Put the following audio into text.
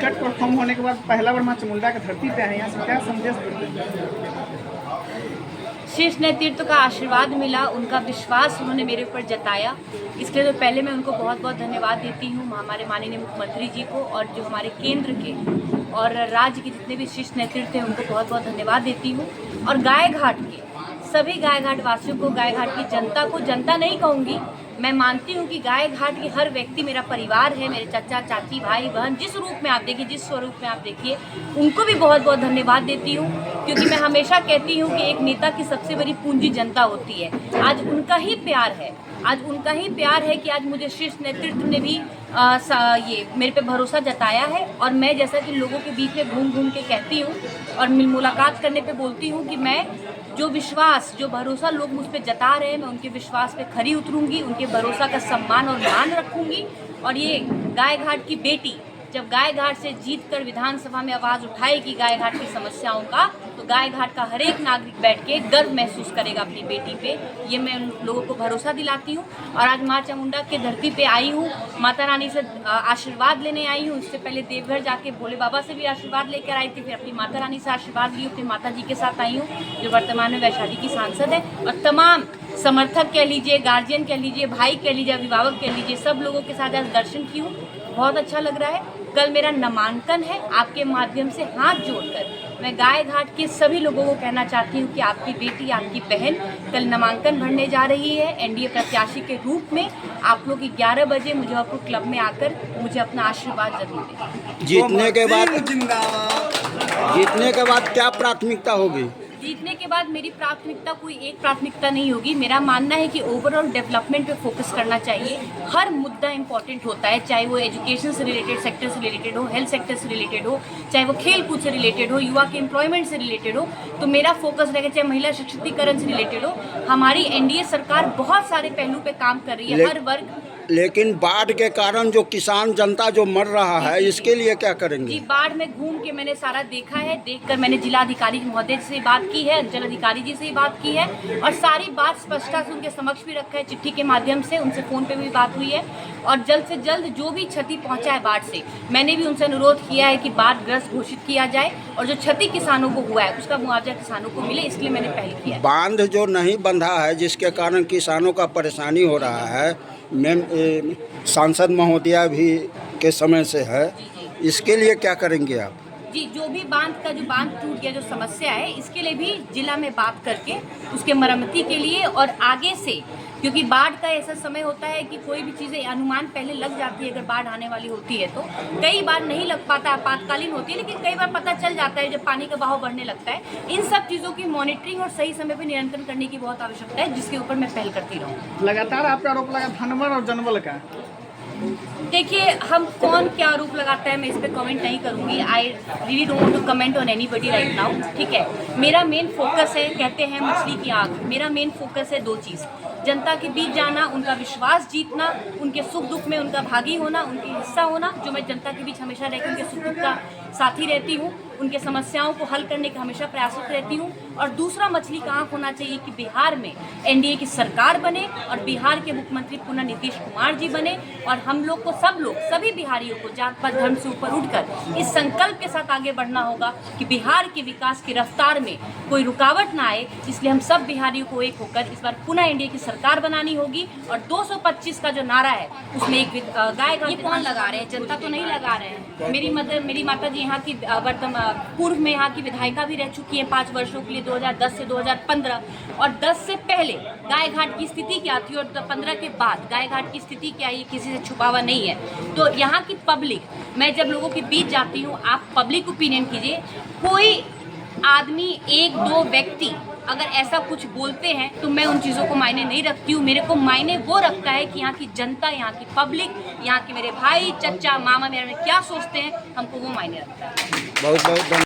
Chhath perform होने के बाद पहला बार माँ चामुंडा की धरती पे आए, यहाँ से क्या संदेश देते हैं? शीर्ष नेतृत्व का आशीर्वाद मिला, उनका विश्वास उन्होंने मेरे ऊपर जताया, इसके लिए तो पहले मैं उनको बहुत बहुत धन्यवाद देती हूँ, हमारे माननीय मुख्यमंत्री जी को, और जो हमारे केंद्र के और राज्य के जितने भी शीर्ष नेतृत्व हैं उनको बहुत बहुत धन्यवाद देती हूँ। और गाय घाट के सभी गाय घाट वासियों को, गाय घाट की जनता को, जनता नहीं कहूँगी, मैं मानती हूँ कि गाय घाट की हर व्यक्ति मेरा परिवार है, मेरे चाचा चाची भाई बहन, जिस रूप में आप देखिए, जिस स्वरूप में आप देखिए, उनको भी बहुत बहुत धन्यवाद देती हूँ। क्योंकि मैं हमेशा कहती हूँ कि एक नेता की सबसे बड़ी पूंजी जनता होती है। आज उनका ही प्यार है, आज उनका ही प्यार है कि आज मुझे शीर्ष नेतृत्व ने भी ये मेरे पे भरोसा जताया है। और मैं जैसा कि लोगों के बीच में घूम घूम के कहती हूँ और मुलाकात करने पे बोलती हूँ कि मैं जो विश्वास, जो भरोसा लोग मुझ पे जता रहे हैं, मैं उनके विश्वास पे खरी उतरूंगी, उनके भरोसा का सम्मान और मान रखूंगी। और ये गाय घाट की बेटी जब गाय घाट से जीतकर विधानसभा में आवाज़ उठाएगी गाय घाट की समस्याओं का, तो गाय घाट का हर एक नागरिक बैठ के गर्व महसूस करेगा अपनी बेटी पे। ये मैं उन लोगों को भरोसा दिलाती हूँ। और आज माँ चामुंडा के धरती पे आई हूँ, माता रानी से आशीर्वाद लेने आई हूँ। इससे पहले देवघर जाके भोले बाबा से भी आशीर्वाद लेकर आई थी, फिर अपनी माता रानी से आशीर्वाद ली, अपनी माता जी के साथ आई हूँ जो वर्तमान में वैशाली की सांसद है। और तमाम समर्थक कह लीजिए, गार्जियन कह लीजिए, भाई कह लीजिए, अभिभावक कह लीजिए, सब लोगों के साथ आज दर्शन की हूँ, बहुत अच्छा लग रहा है। कल मेरा नामांकन है, आपके माध्यम से हाथ जोड़कर मैं गाय घाट के सभी लोगों को कहना चाहती हूँ कि आपकी बेटी, आपकी बहन कल नामांकन भरने जा रही है एनडीए प्रत्याशी के रूप में। आप लोग 11 बजे मुजफ्फरपुर क्लब में आकर मुझे अपना आशीर्वाद जरूर दें। जीतने के बाद क्या प्राथमिकता होगी? जीतने के बाद मेरी प्राथमिकता कोई एक प्राथमिकता नहीं होगी। मेरा मानना है कि ओवरऑल डेवलपमेंट पे फोकस करना चाहिए। हर मुद्दा इंपॉर्टेंट होता है, चाहे वो एजुकेशन से रिलेटेड, सेक्टर से रिलेटेड हो, हेल्थ सेक्टर से रिलेटेड हो, चाहे वो खेल कूद से रिलेटेड हो, युवा के एम्प्लॉयमेंट से रिलेटेड हो। तो मेरा फोकस रहेगा, चाहे महिला सशक्तिकरण से रिलेटेड हो। हमारी एनडीए सरकार बहुत सारे पहलू पे काम कर रही है, हर वर्ग। लेकिन बाढ़ के कारण जो किसान जनता जो मर रहा है, इसके लिए क्या करेंगे? जी, बाढ़ में घूम के मैंने सारा देखा है, देखकर मैंने जिलाधिकारी महोदय से बात की है, अंचल अधिकारी जी से ही बात की है, और सारी बात स्पष्टता से उनके समक्ष भी रखा है, चिट्ठी के माध्यम से उनसे फ़ोन पे भी बात हुई है। और जल्द से जल्द जो भी क्षति पहुंचा है बाढ़ से, मैंने भी उनसे अनुरोध किया है कि बाढ़ग्रस्त घोषित किया जाए और जो क्षति किसानों को हुआ है उसका मुआवजा किसानों को मिले, इसलिए मैंने पहल किया है। बांध जो नहीं बंधा है, जिसके कारण किसानों का परेशानी हो रहा है, मैम सांसद महोदया भी के समय से है, इसके लिए क्या करेंगे आप? जी, जो भी बांध टूट गया, जो समस्या है, इसके लिए भी जिला में बात करके उसके मरम्मती के लिए और आगे से, क्योंकि बाढ़ का ऐसा समय होता है कि कोई भी चीज़ें अनुमान पहले लग जाती है। अगर बाढ़ आने वाली होती है तो कई बार नहीं लग पाता, आपातकालीन होती है, लेकिन कई बार पता चल जाता है जब पानी का बहाव बढ़ने लगता है। इन सब चीज़ों की मॉनिटरिंग और सही समय पर नियंत्रण करने की बहुत आवश्यकता है, जिसके ऊपर मैं पहल करती रहूँ। लगातार आप पे आरोप लगा धनवर और जनबल का। देखिए, हम कौन क्या आरोप लगाता है मैं इस पर कमेंट नहीं करूंगी। I really don't want to comment on anybody right now, ठीक है। मेरा मेन फोकस है, कहते हैं मछली की आग, मेरा मेन फोकस है 2 चीज़: जनता के बीच जाना, उनका विश्वास जीतना, उनके सुख दुख में उनका भागी होना, उनके हिस्सा होना। जो मैं जनता के बीच हमेशा रहकर उनके सुख दुख का साथी रहती हूँ, उनके समस्याओं को हल करने का हमेशा प्रयासरत रहती हूँ। और दूसरा, मछली का आँख होना चाहिए कि बिहार में एनडीए की सरकार बने और बिहार के मुख्यमंत्री पुनः नीतीश कुमार जी बने, और हम लोग को, सब लोग, सभी बिहारियों को जात पात धर्म से ऊपर उठकर इस संकल्प के साथ आगे बढ़ना होगा कि बिहार के विकास की रफ्तार में कोई रुकावट ना आए। इसलिए हम सब बिहारियों को एक होकर इस बार पुनः एनडीए की सरकार बनानी होगी। और 225 का जो नारा है उसमें एक गाय घाट, ये कौन लगा रहे हैं? जनता तो नहीं लगा रहे हैं। मेरी माता जी यहाँ की पूर्व में यहाँ की विधायिका भी रह चुकी है 5 वर्षों के लिए, 2010 से 2015। और 10 से पहले गाय घाट की स्थिति क्या थी और 15 के बाद गाय घाट की स्थिति क्या है, ये किसी से छुपा हुआ नहीं है। तो यहाँ की पब्लिक, मैं जब लोगों के बीच जाती हूँ, आप पब्लिक ओपिनियन कीजिए। कोई आदमी, 1-2 व्यक्ति अगर ऐसा कुछ बोलते हैं तो मैं उन चीज़ों को मायने नहीं रखती हूँ। मेरे को मायने वो रखता है कि यहाँ की जनता, यहाँ की पब्लिक, यहाँ के मेरे भाई, चचा, मामा मेरे में क्या सोचते हैं, हमको वो मायने रखता है। बहुत बहुत